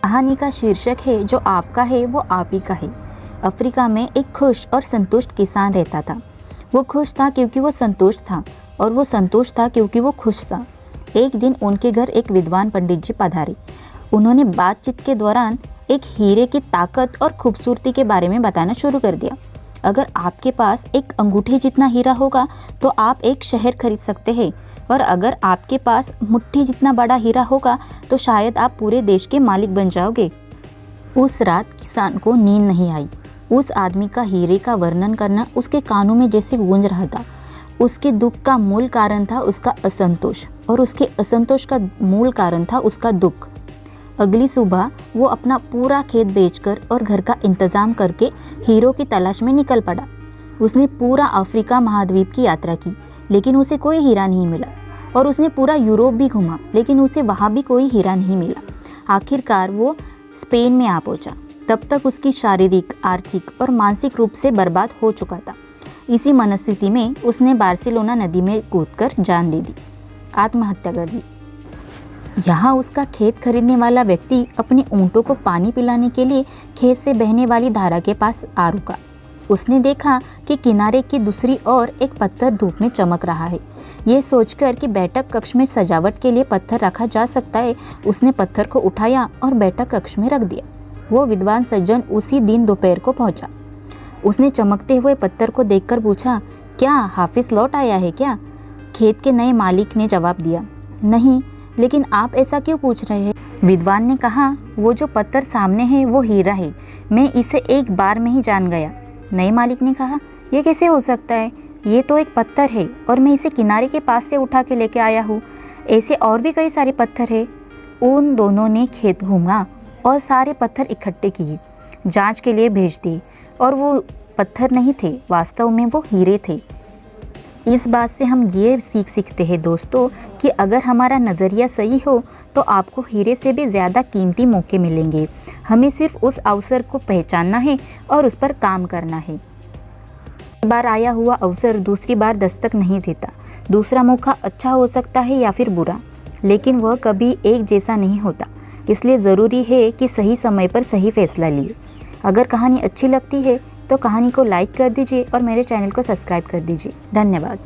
कहानी का शीर्षक है जो आपका है वो आप ही का है। अफ्रीका में एक खुश और संतुष्ट किसान रहता था। वो खुश था क्योंकि वो संतुष्ट था और वो संतुष्ट था क्योंकि वो खुश था। एक दिन उनके घर एक विद्वान पंडित जी पधारे। उन्होंने बातचीत के दौरान एक हीरे की ताकत और खूबसूरती के बारे में बताना शुरू कर दिया। अगर आपके पास एक अंगूठे जितना हीरा होगा तो आप एक शहर खरीद सकते हैं, और अगर आपके पास मुट्ठी जितना बड़ा हीरा होगा तो शायद आप पूरे देश के मालिक बन जाओगे। उस रात किसान को नींद नहीं आई। उस आदमी का हीरे का वर्णन करना उसके कानों में जैसे गूंज रहा था। उसके दुख का मूल कारण था उसका असंतोष, और उसके असंतोष का मूल कारण था उसका दुख। अगली सुबह वो अपना पूरा खेत बेचकर और घर का इंतजाम करके हीरो की तलाश में निकल पड़ा। उसने पूरा अफ्रीका महाद्वीप की यात्रा की, लेकिन उसे कोई हीरा नहीं मिला, और उसने पूरा यूरोप भी घूमा, लेकिन उसे वहाँ भी कोई हीरा नहीं मिला। आखिरकार वो स्पेन में आ पहुँचा। तब तक उसकी शारीरिक, आर्थिक और मानसिक रूप से बर्बाद हो चुका था। इसी मनस्थिति में उसने बार्सिलोना नदी में कूदकर जान दे दी, आत्महत्या कर दी। यहाँ उसका खेत खरीदने वाला व्यक्ति अपने ऊँटों को पानी पिलाने के लिए खेत से बहने वाली धारा के पास आ रुका। उसने देखा कि किनारे की दूसरी ओर एक पत्थर धूप में चमक रहा है। ये सोचकर कि बैठक कक्ष में सजावट के लिए पत्थर रखा जा सकता है, उसने पत्थर को उठाया और बैठक कक्ष में रख दिया। वो विद्वान सज्जन उसी दिन दोपहर को पहुंचा। उसने चमकते हुए पत्थर को देखकर पूछा, क्या हाफिज लौट आया है क्या? खेत के नए मालिक ने जवाब दिया, नहीं, लेकिन आप ऐसा क्यों पूछ रहे हैं? विद्वान ने कहा, वो जो पत्थर सामने है वो हीरा है, मैं इसे एक बार में ही जान गया। नए मालिक ने कहा, ये कैसे हो सकता है? ये तो एक पत्थर है और मैं इसे किनारे के पास से उठा के लेके आया हूँ। ऐसे और भी कई सारे पत्थर है। उन दोनों ने खेत घूमा और सारे पत्थर इकट्ठे किए, जांच के लिए भेज दिए, और वो पत्थर नहीं थे, वास्तव में वो हीरे थे। इस बात से हम ये सीखते हैं दोस्तों कि अगर हमारा नज़रिया सही हो तो आपको हीरे से भी ज़्यादा कीमती मौके मिलेंगे। हमें सिर्फ उस अवसर को पहचानना है और उस पर काम करना है। एक बार आया हुआ अवसर दूसरी बार दस्तक नहीं देता। दूसरा मौका अच्छा हो सकता है या फिर बुरा, लेकिन वह कभी एक जैसा नहीं होता। इसलिए ज़रूरी है कि सही समय पर सही फैसला लिए। अगर कहानी अच्छी लगती है तो कहानी को लाइक कर दीजिए और मेरे चैनल को सब्सक्राइब कर दीजिए। धन्यवाद।